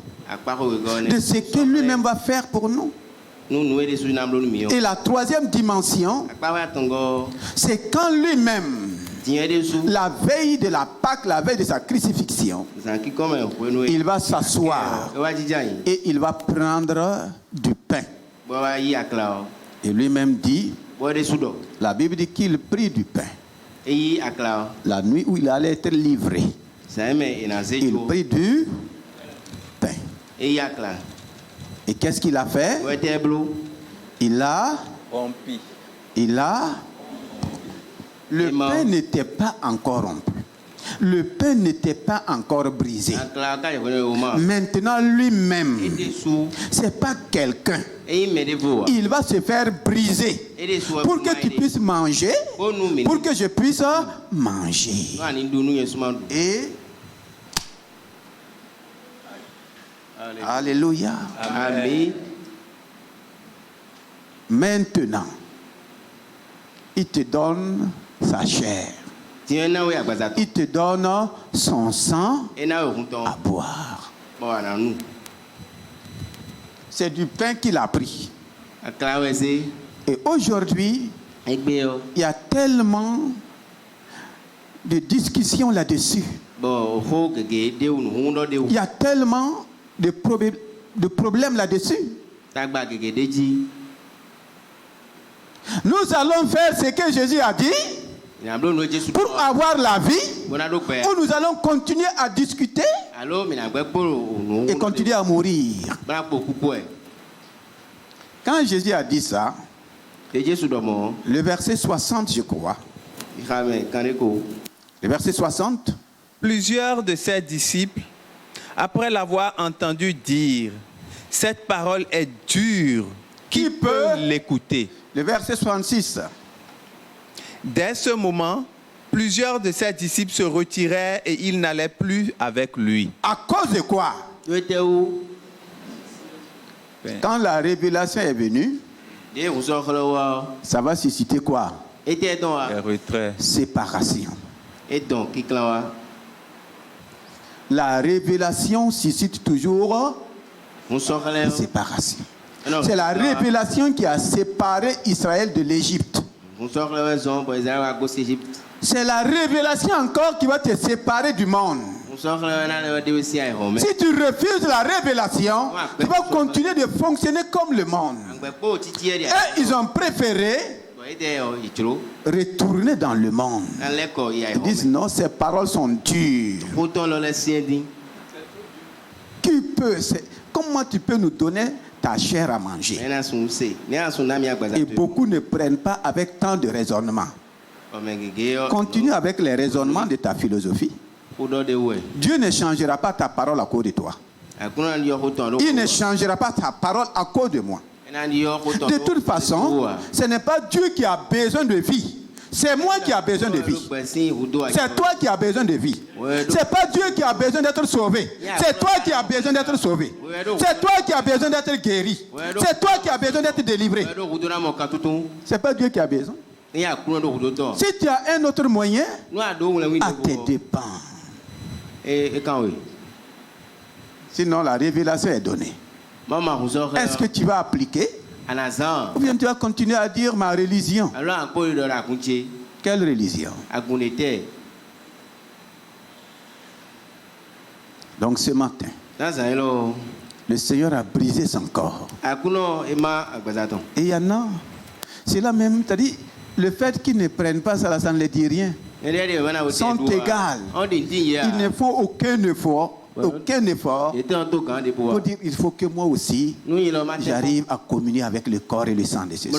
de ce que lui-même va faire pour nous. Et la troisième dimension, c'est quand lui-même, la veille de la Pâque, la veille de sa crucifixion, il va s'asseoir et il va prendre du pain. Et lui-même dit, la Bible dit qu'il prit du pain. La nuit où il allait être livré, il prit du pain. Et qu'est-ce qu'il a fait? Il a rompu. Le pain n'était pas encore rompu. Le pain n'était pas encore brisé. Maintenant, lui-même, c'est pas quelqu'un. Il va se faire briser pour que tu puisses manger, pour que je puisse manger. Et Alléluia. Amen. Maintenant, il te donne sa chair. Il te donne son sang à boire. C'est du pain qu'il a pris. Et aujourd'hui, il y a tellement de discussions là-dessus. Il y a tellement de problèmes là-dessus. Nous allons faire ce que Jésus a dit pour avoir la vie, ou nous allons continuer à discuter et continuer à mourir. Quand Jésus a dit ça, le verset 60, je crois, le verset 60, plusieurs de ses disciples, après l'avoir entendu dire, cette parole est dure, qui peut l'écouter? Le verset 66. Dès ce moment, plusieurs de ses disciples se retirèrent et ils n'allaient plus avec lui. À cause de quoi? Quand la révélation est venue, ça va susciter quoi? Retrait. Séparation. La révélation suscite toujours séparation. C'est la révélation qui a séparé Israël de l'Égypte. C'est la révélation encore qui va te séparer du monde. Si tu refuses la révélation, tu vas continuer de fonctionner comme le monde. Et ils ont préféré retourner dans le monde. Ils disent non, ces paroles sont dures. Comment tu peux nous donner ta chair à manger? Et beaucoup ne prennent pas avec tant de raisonnement. Continue avec les raisonnements de ta philosophie. Dieu ne changera pas ta parole à cause de toi. Il ne changera pas ta parole à cause de moi. De toute façon, ce n'est pas Dieu qui a besoin de vie. C'est moi qui a besoin de vie. C'est toi qui as besoin de vie. C'est pas Dieu qui a besoin d'être sauvé. C'est toi qui as besoin d'être sauvé. C'est toi qui as besoin d'être guéri. C'est toi qui as besoin d'être délivré. C'est pas Dieu qui a besoin. Si tu as un autre moyen, à tes dépens. Sinon, la révélation est donnée. Est-ce que tu vas appliquer? Ou bien tu vas continuer à dire ma religion? Quelle religion? Donc ce matin, le Seigneur a brisé son corps. Et il y en a, c'est là même, c'est-à-dire, le fait qu'ils ne prennent pas ça, ça ne les dit rien. Ils sont égales. Ils ne font aucun effort. Aucun effort pour dire il faut que moi aussi j'arrive à communier avec le corps et le sang de Jésus.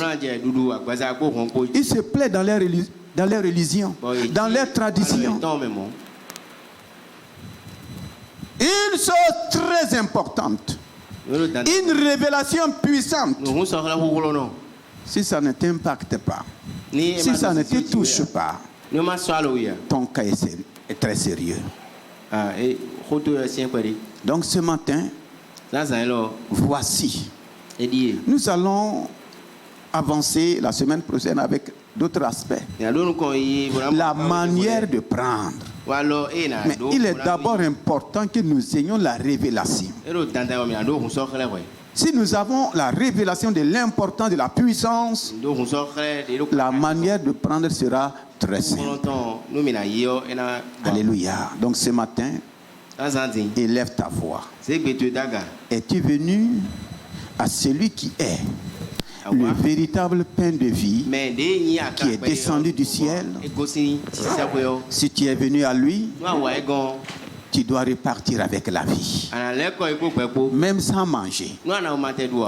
Ils se plaisent dans leur religion, dans leur tradition. Une chose très importante, une révélation puissante. Si ça ne t'impacte pas, si ça ne te touche pas, ton cas est très sérieux. Donc ce matin, voici, nous allons avancer la semaine prochaine avec d'autres aspects. La manière de prendre. Mais il est d'abord important que nous ayons la révélation. Si nous avons la révélation de l'importance de la puissance, la manière de prendre sera très simple. Alléluia. Donc ce matin, élève ta voix. Es-tu venu à celui qui est le véritable pain de vie qui est descendu du ciel? Si tu es venu à lui, tu dois repartir avec la vie. Même sans manger.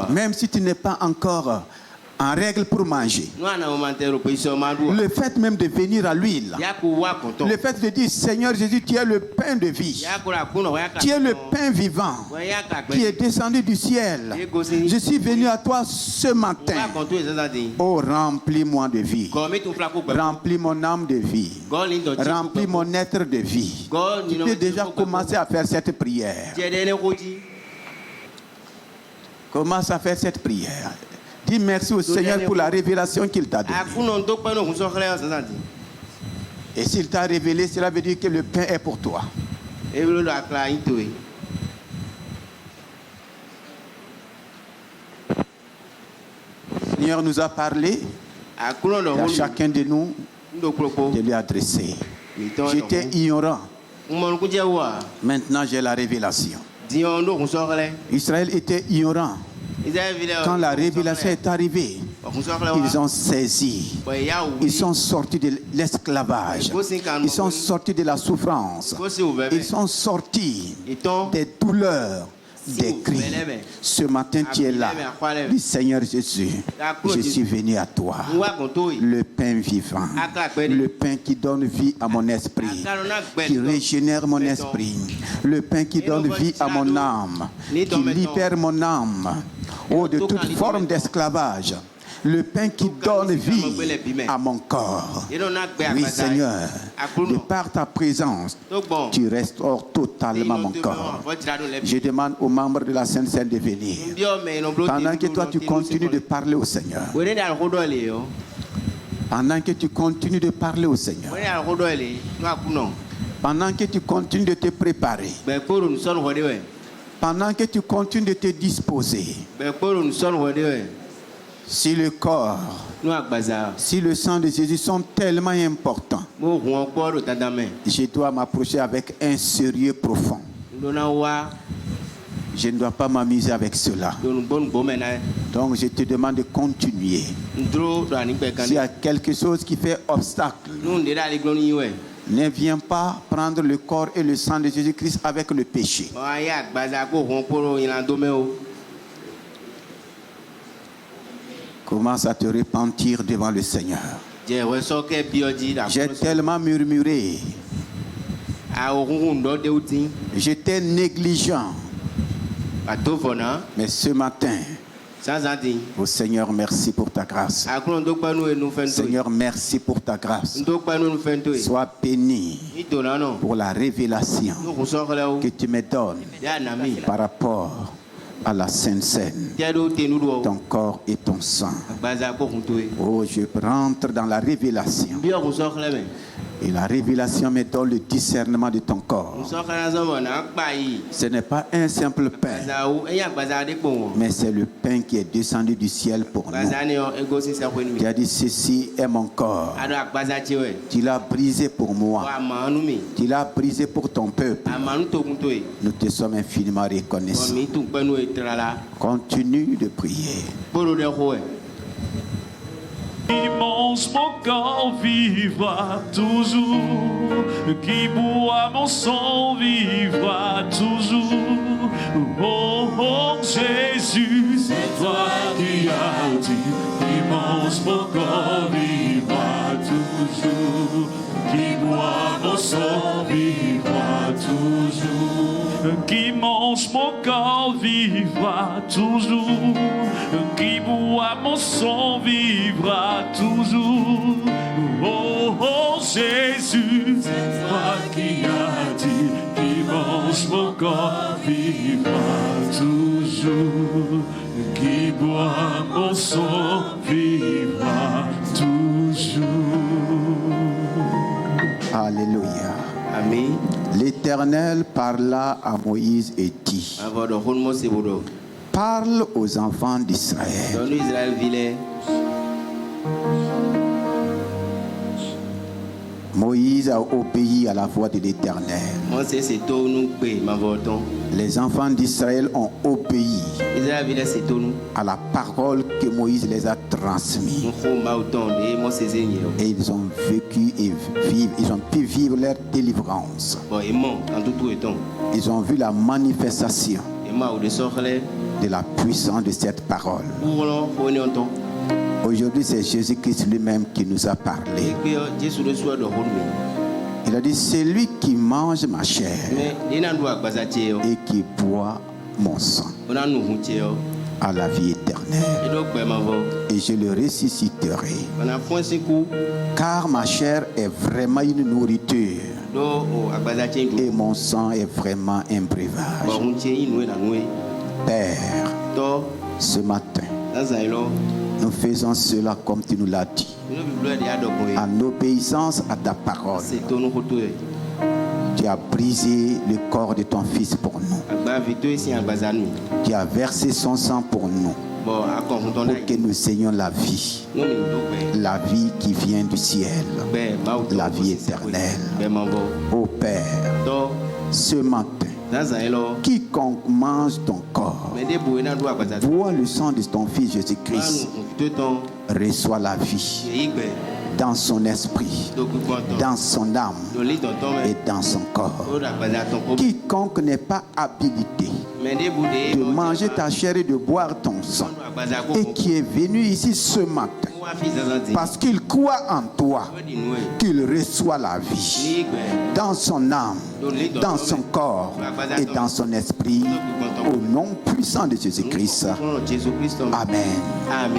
Même si tu n'es pas encore en règle pour manger. Le fait même de venir à l'huile. Le fait de dire Seigneur Jésus, tu es le pain de vie. Tu es le pain vivant qui est descendu du ciel. Je suis venu à toi ce matin. Oh, remplis-moi de vie. Remplis mon âme de vie. Remplis mon être de vie. Tu peux déjà commencer à faire cette prière. Commence à faire cette prière. Dis merci au Seigneur pour la révélation qu'il t'a donnée. Et s'il t'a révélé, cela veut dire que le pain est pour toi. Le Seigneur nous a parlé. Et à chacun de nous de lui adresser. J'étais ignorant. Maintenant j'ai la révélation. Israël était ignorant. Quand la révélation est arrivée, ils ont saisi. Ils sont sortis de l'esclavage. Ils sont sortis de la souffrance. Ils sont sortis des douleurs, des cris. Ce matin, tu es là. Dis Seigneur Jésus, je suis venu à toi. Le pain vivant. Le pain qui donne vie à mon esprit. Qui régénère mon esprit. Le pain qui donne vie à mon âme. Qui libère mon âme. Oh, de toute forme d'esclavage. Le pain qui donne vie à mon corps. Oui, Seigneur, de par ta présence, tu restaures totalement mon corps. Je demande aux membres de la Sainte Seine de venir. Pendant que toi, tu continues de parler au Seigneur. Pendant que tu continues de parler au Seigneur. Pendant que tu continues de te préparer. Pendant que tu continues de te disposer. Si le corps, si le sang de Jésus sont tellement importants, je dois m'approcher avec un sérieux profond. Je ne dois pas m'amuser avec cela. Donc je te demande de continuer. S'il y a quelque chose qui fait obstacle, ne viens pas prendre le corps et le sang de Jésus-Christ avec le péché. Commence à te repentir devant le Seigneur. J'ai tellement murmuré. J'étais négligent. Mais ce matin, oh Seigneur, merci pour ta grâce. Seigneur, merci pour ta grâce. Sois béni pour la révélation que tu me donnes par rapport à la Sainte Seine, ton corps et ton sang. Oh, je rentre dans la révélation Et la révélation me donne le discernement de ton corps. Ce n'est pas un simple pain, mais c'est le pain qui est descendu du ciel pour nous. Tu as dit, ceci est mon corps. Tu l'as brisé pour moi. Tu l'as brisé pour ton peuple. Nous te sommes infiniment reconnaissants. Continue de prier. Immense mon corps vivra toujours, qui boit mon sang vivra toujours. Oh, oh Jésus, c'est toi qui as dit, immense mon corps vivra toujours, qui boit mon sang vivra toujours, qui mange mon corps vivra toujours, qui boit mon sang vivra toujours. Oh, oh Jésus, c'est toi qui as dit, qui mange mon corps vivra toujours, qui boit mon sang vivra toujours. Alléluia. Amen. L'Éternel parla à Moïse et dit, parle aux enfants d'Israël. Moïse a obéi à la voix de l'Éternel. Les enfants d'Israël ont obéi à la parole que Moïse les a transmise. Et ils ont vécu et ils ont pu vivre leur délivrance. Ils ont vu la manifestation de la puissance de cette parole. Aujourd'hui, c'est Jésus-Christ lui-même qui nous a parlé. Il a dit, c'est lui qui mange ma chair et qui boit mon sang à la vie éternelle. Et je le ressusciterai. Car ma chair est vraiment une nourriture et mon sang est vraiment un breuvage. Père, ce matin, nous faisons cela comme tu nous l'as dit, en obéissance à ta parole. Tu as brisé le corps de ton fils pour nous. Tu as versé son sang pour nous, pour que nous ayons la vie qui vient du ciel, la vie éternelle. Ô Père, ce matin, quiconque mange ton corps, boit le sang de ton fils Jésus-Christ, reçoit la vie dans son esprit, dans son âme et dans son corps. Quiconque n'est pas habilité de manger ta chair et de boire ton sang, et qui est venu ici ce matin parce qu'il croit en toi, qu'il reçoit la vie dans son âme, dans son corps et dans son esprit, au nom puissant de Jésus-Christ. Amen.